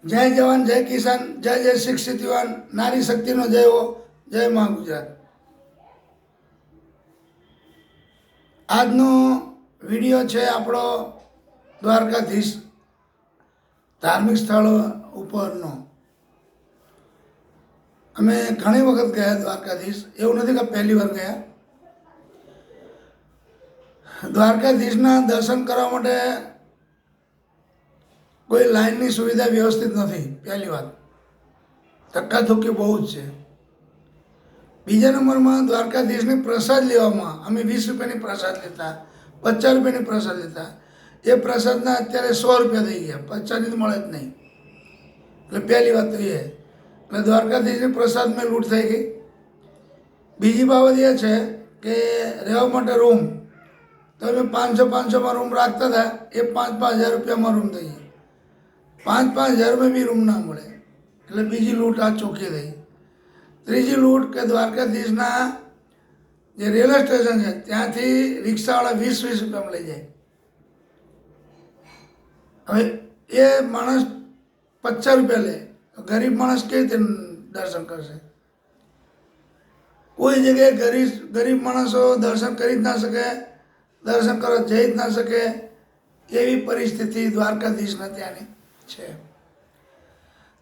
જય જવાન જય કિસાન જય જય શિક્ષિત યુવાન નારી શક્તિનો જય હો જય માં ગુજરાત। આજનો વિડીયો છે આપણો દ્વારકાધીશ ધાર્મિક સ્થળો ઉપરનો। અમે ઘણી વખત ગયા દ્વારકાધીશ, એવું નથી કે પહેલી વાર ગયા। દ્વારકાધીશના દર્શન કરવા માટે કોઈ લાઇનની સુવિધા વ્યવસ્થિત નથી। પહેલી વાત, ધક્કાધુક્કી બહુ જ છે। બીજા નંબરમાં દ્વારકાધીશની પ્રસાદ લેવામાં અમે 20 રૂપિયાની પ્રસાદ લેતા, 50 રૂપિયાની પ્રસાદ લેતા। એ પ્રસાદના અત્યારે 100 રૂપિયા થઈ ગયા, 50ની તો મળે જ નહીં। એટલે પહેલી વાત તો એ, એટલે દ્વારકાધીશની પ્રસાદમાં લૂંટ થઈ ગઈ। બીજી બાબત એ છે કે રહેવા માટે રૂમ તો અમે 500-500માં રૂમ રાખતા હતા, એ 5,000 રૂપિયામાં રૂમ થઈ ગઈ। 5,000 બી રૂમ ના મળે, એટલે બીજી લૂંટ આ ચોખ્ખી થઈ। ત્રીજી લૂંટ કે દ્વારકાધીશના જે રેલવે સ્ટેશન છે ત્યાંથી રિક્ષાવાળા 20-20 રૂપિયામાં લઈ જાય। હવે એ માણસ 50 રૂપિયા લે, ગરીબ માણસ કેવી રીતે દર્શન કરશે? કોઈ જગ્યાએ ગરીબ માણસો દર્શન કરી જ ના શકે, દર્શન કરવા જઈ જ ના શકે, એવી પરિસ્થિતિ દ્વારકાધીશના ત્યાંની છે।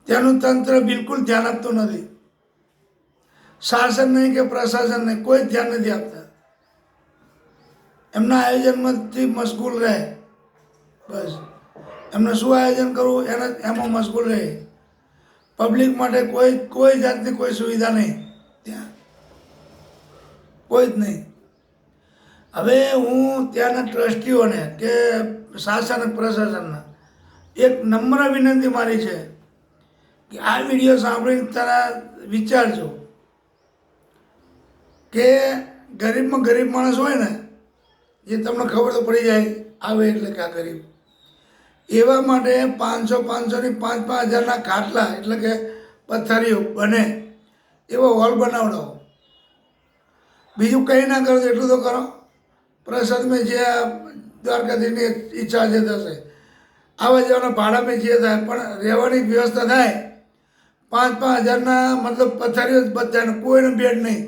ત્યાંનું તંત્ર બિલકુલ ધ્યાન આપતું નથી। શાસન નહીં કે પ્રશાસન નહીં, કોઈ ધ્યાન નથી આપતા। એમના આયોજનમાંથી મશગુલ રહે, બસ એમને શું આયોજન કરવું એમાં મશગુલ રહે। પબ્લિક માટે કોઈ જાતની કોઈ સુવિધા નહીં ત્યાં, કોઈ જ નહીં। હવે હું ત્યાંના ટ્રસ્ટીઓને કે શાસન પ્રશાસનના એક નમ્ર વિનંતી મારી છે કે આ વિડીયો સાંભળીને તારા વિચારજો કે ગરીબમાં ગરીબ માણસ હોય ને, જે તમને ખબર તો પડી જાય આવે એટલે કે આ ગરીબ, એવા માટે 500-500ની 5,000-5,000ના ખાટલા એટલે કે પથારીઓ બને એવો હોલ બનાવડાવો। બીજું કંઈ ના કરો તો એટલું તો કરો। પ્રસાદમાં જે દ્વારકાધીશની ઈચ્છા છે થશે, આવવા જવાના ભાડામાં જે થાય, પણ રહેવાની વ્યવસ્થા થાય। 5,000-5,000ના મતલબ પથારીઓ જ બધાને, કોઈને બેડ નહીં,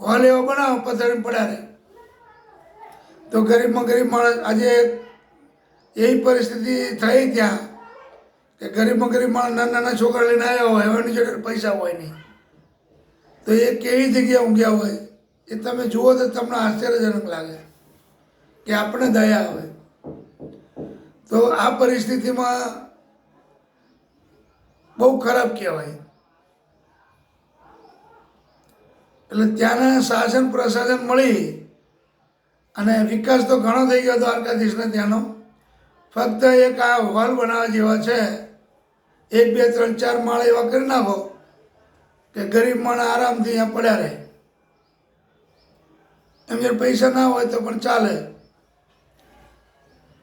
હોલ એવો બનાવો પથારી પડ્યા રહે તો ગરીબમાં ગરીબ માણસ આજે એવી પરિસ્થિતિ થઈ ત્યાં કે ગરીબમાં ગરીબ માણસ નાના છોકરા લઈને આવ્યા હોય, એની જોડે પૈસા હોય નહીં, તો એ કેવી જગ્યાએ ઊંઘ્યા હોય એ તમે જુઓ તો તમને આશ્ચર્યજનક લાગે કે આપણે દયા આવે। તો આ પરિસ્થિતિમાં બહુ ખરાબ કહેવાય। એટલે ત્યાંના શાસન પ્રશાસન મળી અને વિકાસ તો ઘણો થઈ ગયો દ્વારકાધીશને ત્યાંનો। ફક્ત એક આ હોલ બનાવવા જેવા છે, 1, 2, 3, 4 માળ એવા કરી નાખો કે ગરીબ માણસ આરામથી અહીંયા પડ્યા રહે। એમ જે પૈસા ના હોય તો પણ ચાલે।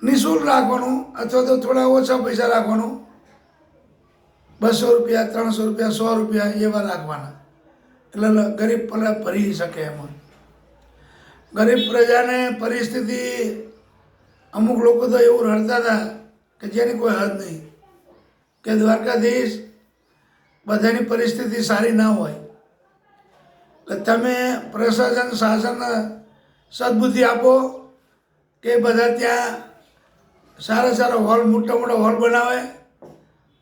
નિઃશુલ્ક રાખવાનું અથવા તો થોડા ઓછા પૈસા રાખવાનું, 200 રૂપિયા, 300 રૂપિયા, 100 રૂપિયા એવા રાખવાના, એટલે ગરીબ ભલે ભરી શકે એમાં। ગરીબ પ્રજાને પરિસ્થિતિ, અમુક લોકો તો એવું રડતા હતા કે જેની કોઈ હદ નહીં, કે દ્વારકાધીશ બધાની પરિસ્થિતિ સારી ના હોય। એટલે તમે પ્રશાસન શાસન સદબુદ્ધિ આપો કે બધા ત્યાં સારા હોલ, મોટા હોલ બનાવે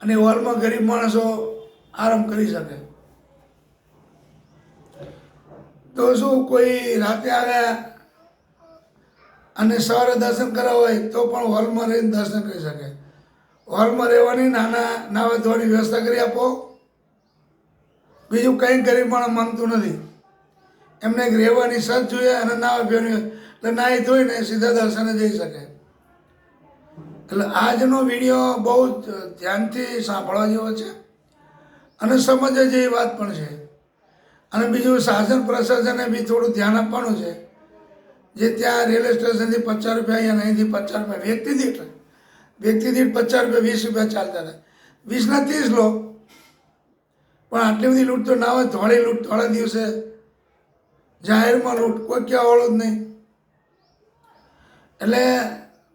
અને હોલમાં ગરીબ માણસો આરામ કરી શકે। તો શું કોઈ રાતે આવ્યા અને સવારે દર્શન કરવા હોય તો પણ હોલમાં રહીને દર્શન કરી શકે। હોલમાં રહેવાની, નાવા ધોવાની વ્યવસ્થા કરી આપો। બીજું કંઈ ગરીબ માણસ માંગતું નથી, એમને એક રહેવાની સજ જોઈએ અને નાવા પીવાની, એટલે નાહી ધોઈને સીધા દર્શને જઈ શકે। એટલે આજનો વિડીયો બહુ ધ્યાનથી સાંભળવા જેવો છે અને સમજવા જેવી વાત પણ છે। અને બીજું શાસન પ્રશાસને બી થોડું ધ્યાન આપવાનું છે। જે ત્યાં રેલવે સ્ટેશનથી 50 રૂપિયા, અહીંયા અહીંથી 50 રૂપિયા વ્યક્તિ દીઠ 50 રૂપિયા, 20 રૂપિયા ચાલતા હતા, 20ના 30 લો, પણ આટલી બધી લૂંટ તો ના હોય। ધોળી લૂંટ, થોડા દિવસે જાહેરમાં લૂંટ, કોઈ કહેવાવાળું જ નહીં। એટલે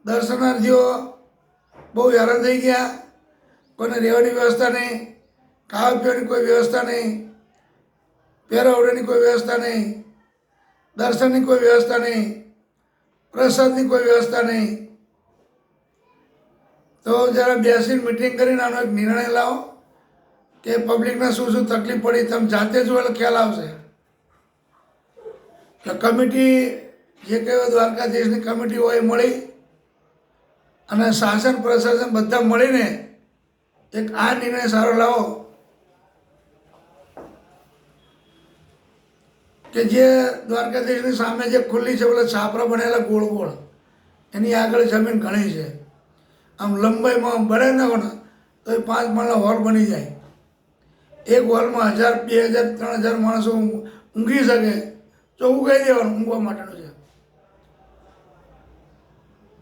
દર્શનાર્થીઓ બહુ હેરાન થઈ ગયા। કોઈને રહેવાની વ્યવસ્થા નહીં, ખાવા પીવાની કોઈ વ્યવસ્થા નહીં, પહેરાવડાની કોઈ વ્યવસ્થા નહીં, દર્શનની કોઈ વ્યવસ્થા નહીં, પ્રસાદની કોઈ વ્યવસ્થા નહીં. તો જરા બેસીને મિટિંગ કરીને આનો એક નિર્ણય લાવો કે પબ્લિકને શું શું તકલીફ પડી, તમે જાતે જો એટલે ખ્યાલ આવશે. એટલે કમિટી જે કહેવાય દ્વારકાધીશની કમિટી હોય એ મળી અને શાસન પ્રશાસન બધા મળીને એક આ નિર્ણય સારો લાવો કે જે દ્વારકાધીશની સામે જે ખુલ્લી છે પેલા છાપરા બનેલા ગોળ ગોળ એની આગળ જમીન ઘણી છે. આમ લંબાઈમાં બને નાખો ને તો એ 5 માળનો હોલ બની જાય. એક હોલમાં 1000, 2000, 3000 માણસો ઊંઘી શકે. ચોખ્ખું કહી દેવાનું ઊંઘવા માટેનું છે.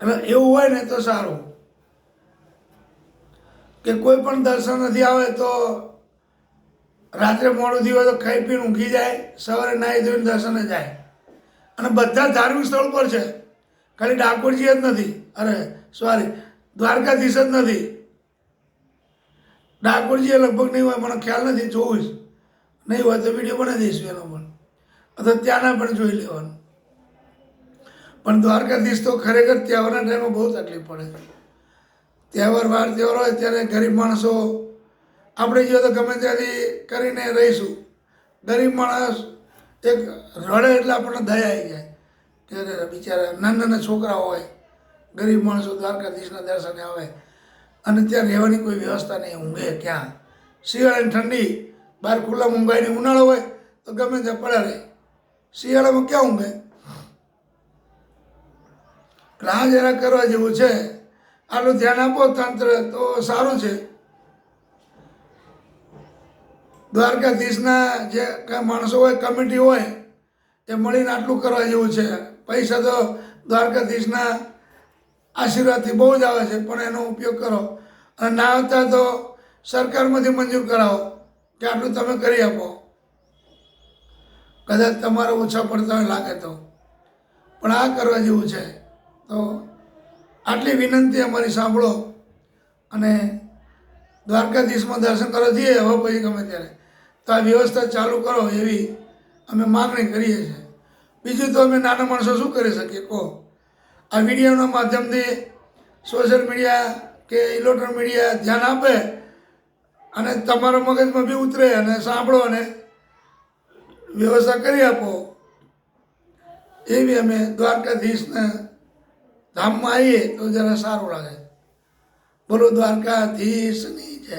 એટલે એવું હોય ને તો સારું કે કોઈ પણ દર્શન નથી આવે તો રાત્રે મોડું થયું હોય તો ખાઈ પીને ઊંઘી જાય, સવારે નાહી ધોઈને દર્શને જાય. અને બધા ધાર્મિક સ્થળ પર છે, ખાલી ડાકોરજી જ નથી, અરે સોરી દ્વારકાધીશ જ નથી. ડાકોરજી લગભગ નહીં હોય, મને ખ્યાલ નથી, જોવું જ નહીં હોય તો વિડીયો બનાવી દઈશું એનો પણ, અથવા ત્યાંના પણ જોઈ લેવાનું. પણ દ્વારકાધીશ તો ખરેખર તહેવારના ટાઈમમાં બહુ તકલીફ પડે. તહેવાર હોય ત્યારે ગરીબ માણસો આપણે જો તો ગમે ત્યાંથી કરીને રહીશું. ગરીબ માણસ એક રડે એટલે આપણને દયા આવી જાય કે બિચારા નાના નાના છોકરાઓ હોય, ગરીબ માણસો દ્વારકાધીશના દર્શને આવે અને ત્યાં રહેવાની કોઈ વ્યવસ્થા નહીં, ઊંઘે ક્યાં? શિયાળાની ઠંડી, બહાર ખુલ્લા ઊંઘાઈની, ઉનાળો હોય તો ગમે ત્યાં પડ્યા રહે, શિયાળામાં ક્યાં ઊંઘે? એટલે આ જરા કરવા જેવું છે. આટલું ધ્યાન આપો તંત્ર તો સારું છે. દ્વારકાધીશના જે કાંઈ માણસો હોય, કમિટી હોય, એ મળીને આટલું કરવા જેવું છે. પૈસા તો દ્વારકાધીશના આશીર્વાદથી બહુ જ આવે છે, પણ એનો ઉપયોગ કરો. અને ના આવતા તો સરકારમાંથી મંજૂર કરાવો કે આટલું તમે કરી આપો. કદાચ તમારે ઓછા પડતા હોય લાગે તો, પણ આ કરવા જેવું છે. તો આટલી વિનંતી અમારી સાંભળો અને દ્વારકાધીશમાં દર્શન કરવા જઈએ હવે પછી ગમે ત્યારે તો આ વ્યવસ્થા ચાલુ કરો એવી અમે માગણી કરીએ છીએ. બીજું તો અમે નાના માણસો શું કરી શકીએ કહો? આ વિડીયોના માધ્યમથી સોશિયલ મીડિયા કે ઇલેક્ટ્રોનિક મીડિયા ધ્યાન આપે અને તમારા મગજમાં બી ઉતરે અને સાંભળો અને વ્યવસ્થા કરી આપો એવી અમે દ્વારકાધીશને ધામમાં આવીએ તો જરા સારું લાગે. બોલો દ્વારકાધીશની જય.